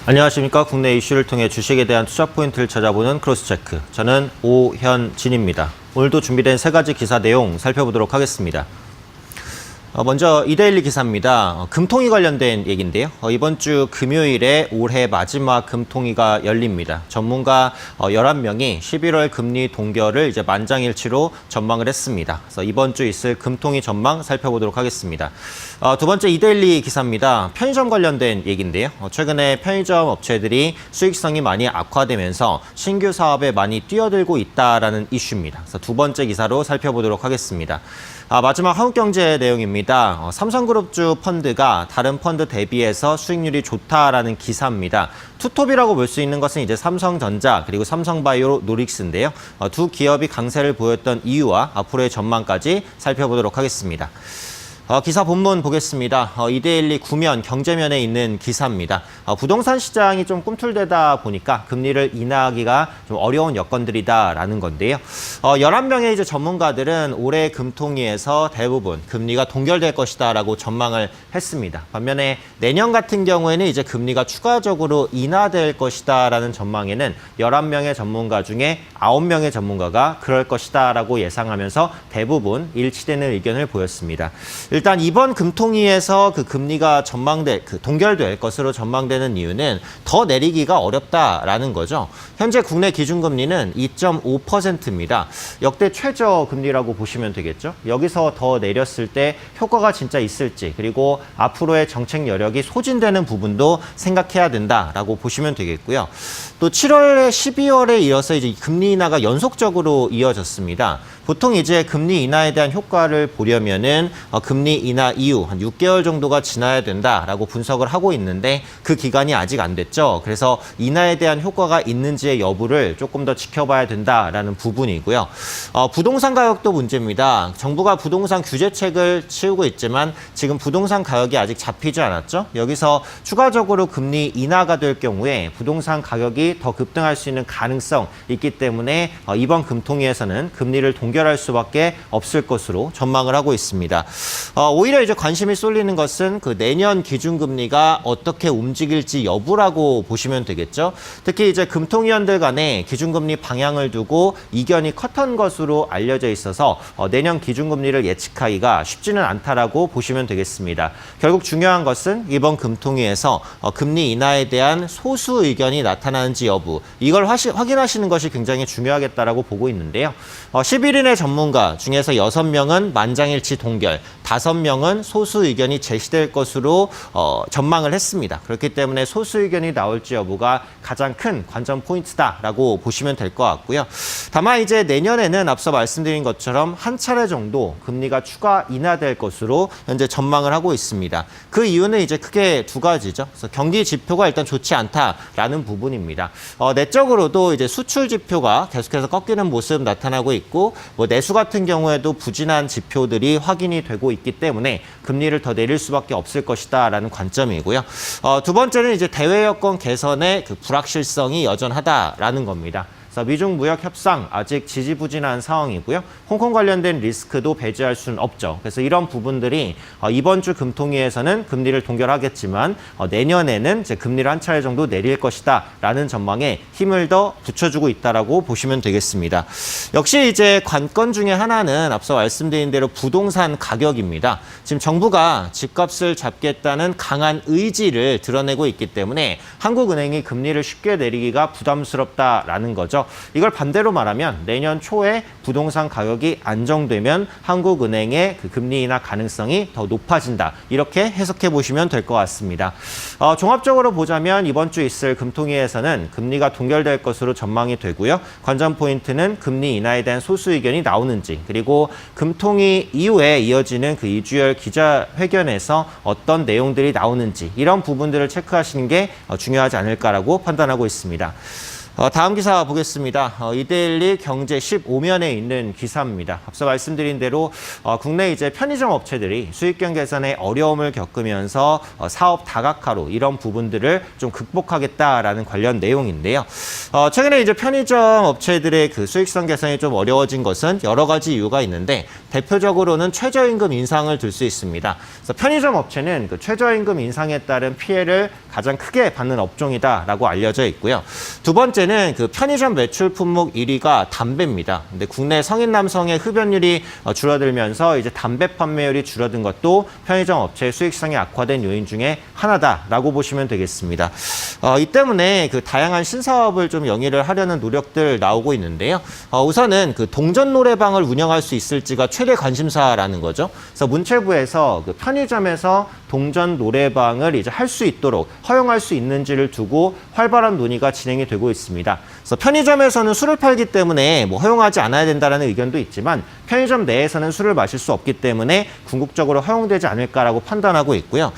안녕하십니까. 국내 이슈를 통해 주식에 대한 투자 포인트를 찾아보는 크로스체크. 저는 오현진입니다. 오늘도 준비된 세 가지 기사 내용 살펴보도록 하겠습니다. 먼저 이데일리 기사입니다. 금통위 관련된 얘기인데요. 이번 주 금요일에 올해 마지막 금통위가 열립니다. 전문가 11명이 11월 금리 동결을 이제 만장일치로 전망을 했습니다. 그래서 이번 주 있을 금통위 전망 살펴보도록 하겠습니다. 두 번째 이데일리 기사입니다. 편의점 관련된 얘기인데요. 최근에 편의점 업체들이 수익성이 많이 악화되면서 신규 사업에 많이 뛰어들고 있다라는 이슈입니다. 그래서 두 번째 기사로 살펴보도록 하겠습니다. 마지막 한국경제 내용입니다. 삼성그룹주 펀드가 다른 펀드 대비해서 수익률이 좋다라는 기사입니다. 투톱이라고 볼 수 있는 것은 이제 삼성전자 그리고 삼성바이오 노릭스인데요. 두 기업이 강세를 보였던 이유와 앞으로의 전망까지 살펴보도록 하겠습니다. 기사 본문 보겠습니다. 이데일리 구면 경제면에 있는 기사입니다. 부동산 시장이 좀 꿈틀대다 보니까 금리를 인하하기가 좀 어려운 여건들이다라는 건데요. 11명의 이제 전문가들은 올해 금통위에서 대부분 금리가 동결될 것이다라고 전망을 했습니다. 반면에 내년 같은 경우에는 이제 금리가 추가적으로 인하될 것이다라는 전망에는 11명의 전문가 중에 9명의 전문가가 그럴 것이다라고 예상하면서 대부분 일치되는 의견을 보였습니다. 일단 이번 금통위에서 그 금리가 동결될 것으로 전망되는 이유는 더 내리기가 어렵다라는 거죠. 현재 국내 기준금리는 2.5%입니다. 역대 최저 금리라고 보시면 되겠죠. 여기서 더 내렸을 때 효과가 진짜 있을지, 그리고 앞으로의 정책 여력이 소진되는 부분도 생각해야 된다라고 보시면 되겠고요. 또 7월에 12월에 이어서 이제 금리 인하가 연속적으로 이어졌습니다. 보통 이제 금리 인하에 대한 효과를 보려면은 금리 인하 이후 한 6개월 정도가 지나야 된다라고 분석을 하고 있는데 그 기간이 아직 안 됐죠. 그래서 인하에 대한 효과가 있는지의 여부를 조금 더 지켜봐야 된다라는 부분이고요. 부동산 가격도 문제입니다. 정부가 부동산 규제책을 치우고 있지만 지금 부동산 가격이 아직 잡히지 않았죠. 여기서 추가적으로 금리 인하가 될 경우에 부동산 가격이 더 급등할 수 있는 가능성이 있기 때문에 이번 금통위에서는 금리를 동결할 수밖에 없을 것으로 전망을 하고 있습니다. 오히려 이제 관심이 쏠리는 것은 그 내년 기준금리가 어떻게 움직일지 여부라고 보시면 되겠죠. 특히 이제 금통위원들 간에 기준금리 방향을 두고 이견이 컸던 것으로 알려져 있어서 내년 기준금리를 예측하기가 쉽지는 않다라고 보시면 되겠습니다. 결국 중요한 것은 이번 금통위에서 금리 인하에 대한 소수 의견이 나타나는지 여부, 이걸 확인하시는 것이 굉장히 중요하겠다라고 보고 있는데요. 11인의 전문가 중에서 6명은 만장일치 동결, 5명은 소수 의견이 제시될 것으로 전망을 했습니다. 그렇기 때문에 소수 의견이 나올지 여부가 가장 큰 관전 포인트다라고 보시면 될 것 같고요. 다만 이제 내년에는 앞서 말씀드린 것처럼 한 차례 정도 금리가 추가 인하될 것으로 현재 전망을 하고 있습니다. 그 이유는 이제 크게 두 가지죠. 그래서 경기 지표가 일단 좋지 않다라는 부분입니다. 내적으로도 이제 수출 지표가 계속해서 꺾이는 모습 나타나고 있고, 내수 같은 경우에도 부진한 지표들이 확인이 되고 있기 때문에 금리를 더 내릴 수밖에 없을 것이다라는 관점이고요. 두 번째는 이제 대외 여건 개선의 그 불확실성이 여전하다라는 겁니다. 미중 무역 협상 아직 지지부진한 상황이고요. 홍콩 관련된 리스크도 배제할 수는 없죠. 그래서 이런 부분들이 이번 주 금통위에서는 금리를 동결하겠지만 내년에는 이제 금리를 한 차례 정도 내릴 것이다라는 전망에 힘을 더 붙여주고 있다라고 보시면 되겠습니다. 역시 이제 관건 중에 하나는 앞서 말씀드린 대로 부동산 가격입니다. 지금 정부가 집값을 잡겠다는 강한 의지를 드러내고 있기 때문에 한국은행이 금리를 쉽게 내리기가 부담스럽다라는 거죠. 이걸 반대로 말하면 내년 초에 부동산 가격이 안정되면 한국은행의 그 금리 인하 가능성이 더 높아진다. 이렇게 해석해 보시면 될 것 같습니다. 종합적으로 보자면 이번 주 있을 금통위에서는 금리가 동결될 것으로 전망이 되고요. 관전 포인트는 금리 인하에 대한 소수 의견이 나오는지, 그리고 금통위 이후에 이어지는 그 이주열 기자회견에서 어떤 내용들이 나오는지, 이런 부분들을 체크하시는 게 중요하지 않을까라고 판단하고 있습니다. 다음 기사 보겠습니다. 이데일리 경제 15면에 있는 기사입니다. 앞서 말씀드린 대로 국내 이제 편의점 업체들이 수익성 개선에 어려움을 겪으면서 사업 다각화로 이런 부분들을 좀 극복하겠다라는 관련 내용인데요. 최근에 이제 편의점 업체들의 그 수익성 개선이 좀 어려워진 것은 여러 가지 이유가 있는데 대표적으로는 최저임금 인상을 들 수 있습니다. 그래서 편의점 업체는 그 최저임금 인상에 따른 피해를 가장 크게 받는 업종이다라고 알려져 있고요. 두 번째는 그 편의점 매출 품목 1위가 담배입니다. 근데 국내 성인 남성의 흡연율이 줄어들면서 이제 담배 판매율이 줄어든 것도 편의점 업체의 수익성이 악화된 요인 중에 하나다라고 보시면 되겠습니다. 이 때문에 그 다양한 신사업을 좀 영위를 하려는 노력들 나오고 있는데요. 우선은 그 동전 노래방을 운영할 수 있을지가 최대 관심사라는 거죠. 그래서 문체부에서 그 편의점에서 동전 노래방을 이제 할 수 있도록 허용할 수 있는지를 두고 활발한 논의가 진행이 되고 있습니다. 그래서 편의점에서는 술을 팔기 때문에 뭐 허용하지 않아야 된다는 의견도 있지만 편의점 내에서는 술을 마실 수 없기 때문에 궁극적으로 허용되지 않을까라고 판단하고 있고요.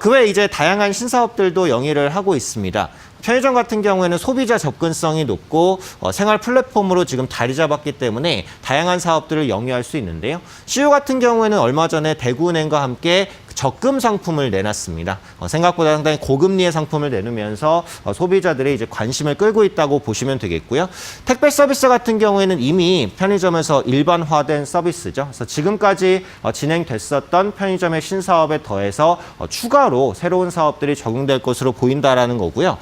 그 외에 이제 다양한 신사업들도 영위를 하고 있습니다. 편의점 같은 경우에는 소비자 접근성이 높고 생활 플랫폼으로 지금 자리 잡았기 때문에 다양한 사업들을 영위할 수 있는데요. CU 같은 경우에는 얼마 전에 대구은행과 함께 적금 상품을 내놨습니다. 생각보다 상당히 고금리의 상품을 내놓으면서 소비자들의 이제 관심을 끌고 있다고 보시면 되겠고요. 택배 서비스 같은 경우에는 이미 편의점에서 일반화된 서비스죠. 그래서 지금까지 진행됐었던 편의점의 신사업에 더해서 추가로 새로운 사업들이 적용될 것으로 보인다라는 거고요.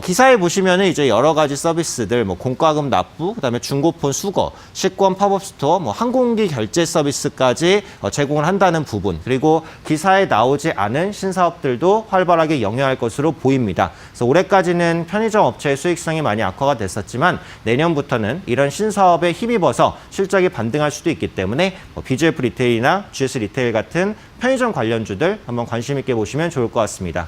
기사에 보시면은 이제 여러 가지 서비스들, 뭐 공과금 납부, 그다음에 중고폰 수거, 식권 팝업 스토어, 뭐 항공기 결제 서비스까지 제공을 한다는 부분, 그리고 기사에 나오지 않은 신사업들도 활발하게 영위할 것으로 보입니다. 그래서 올해까지는 편의점 업체의 수익성이 많이 악화가 됐었지만 내년부터는 이런 신사업에 힘입어서 실적이 반등할 수도 있기 때문에 BGF 리테일이나 GS 리테일 같은 편의점 관련주들 한번 관심 있게 보시면 좋을 것 같습니다.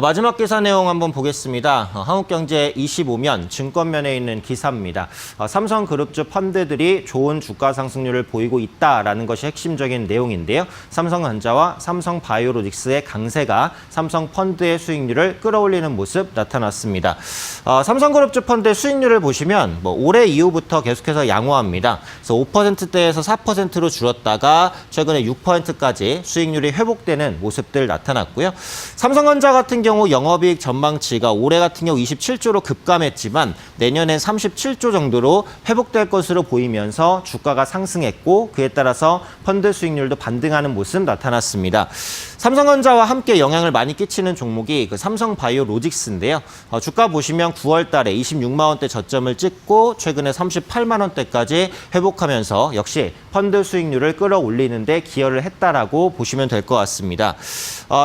마지막 기사 내용 한번 보겠습니다. 한국경제 25면 증권면에 있는 기사입니다. 삼성그룹주 펀드들이 좋은 주가 상승률을 보이고 있다라는 것이 핵심적인 내용인데요. 삼성전자와 삼성바이오로직스의 강세가 삼성펀드의 수익률을 끌어올리는 모습 나타났습니다. 삼성그룹주 펀드의 수익률을 보시면 올해 이후부터 계속해서 양호합니다. 그래서 5%대에서 4%로 줄었다가 최근에 6%까지 수익률이 회복되는 모습들 나타났고요. 삼성전자 같은 경우 영업이익 전망치가 올해 같은 경우 27조로 급감했지만 내년엔 37조 정도로 회복될 것으로 보이면서 주가가 상승했고 그에 따라서 펀드 수익률도 반등하는 모습 나타났습니다. 삼성전자와 함께 영향을 많이 끼치는 종목이 그 삼성바이오로직스인데요. 주가 보시면 9월 달에 26만 원대 저점을 찍고 최근에 38만 원대까지 회복하면서 역시 펀드 수익률을 끌어올리는 데 기여를 했다라고 보시면 될 것 같습니다.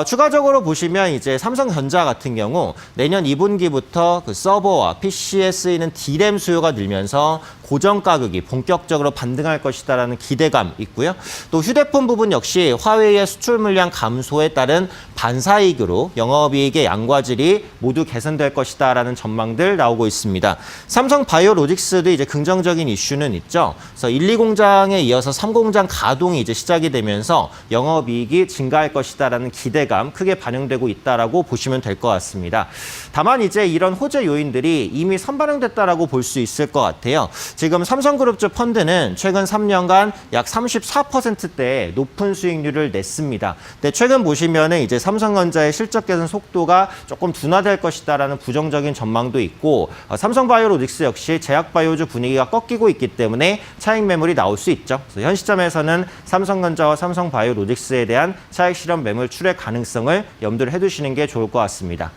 추가적으로 보시면 이제 삼성전자 같은 경우 내년 2분기부터 그 서버와 PC에 쓰이는 D램 수요가 늘면서 고정 가격이 본격적으로 반등할 것이다라는 기대감 있고요. 또 휴대폰 부분 역시 화웨이의 수출 물량 감소에 따른 반사이익으로 영업이익의 양과질이 모두 개선될 것이다라는 전망들 나오고 있습니다. 삼성바이오로직스도 이제 긍정적인 이슈는 있죠. 그래서 1, 2공장에 이어서 3공장 가동이 이제 시작이 되면서 영업이익이 증가할 것이다라는 기대감 크게 반영되고 있다라고 보시면 될 것 같습니다. 다만 이제 이런 호재 요인들이 이미 선반영됐다라고 볼 수 있을 것 같아요. 지금 삼성그룹주 펀드는 최근 3년간 약 34%대의 높은 수익률을 냈습니다. 근데 최근 보시면은 이제 삼성전자의 실적 개선 속도가 조금 둔화될 것이다라는 부정적인 전망도 있고 삼성바이오로직스 역시 제약바이오주 분위기가 꺾이고 있기 때문에 차익 매물이 나올 수 있죠. 그래서 현 시점에서는 삼성전자와 삼성바이오로직스에 대한 차익 실현 매물 출회 가능성을 염두를 해두시는 게 좋을 것 같습니다.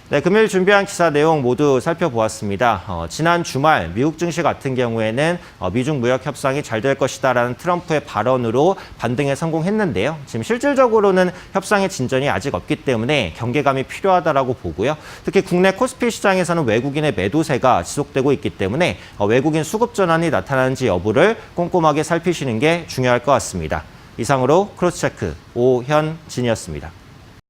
네, 금요일 준비한 기사 내용 모두 살펴보았습니다. 지난 주말 미국 증시 같은 경우에는 미중 무역 협상이 잘 될 것이다라는 트럼프의 발언으로 반등에 성공했는데요. 지금 실질적으로는 협상의 진전이 아직 없기 때문에 경계감이 필요하다라고 보고요. 특히 국내 코스피 시장에서는 외국인의 매도세가 지속되고 있기 때문에 외국인 수급 전환이 나타나는지 여부를 꼼꼼하게 살피시는 게 중요할 것 같습니다. 이상으로 크로스체크 오현진이었습니다.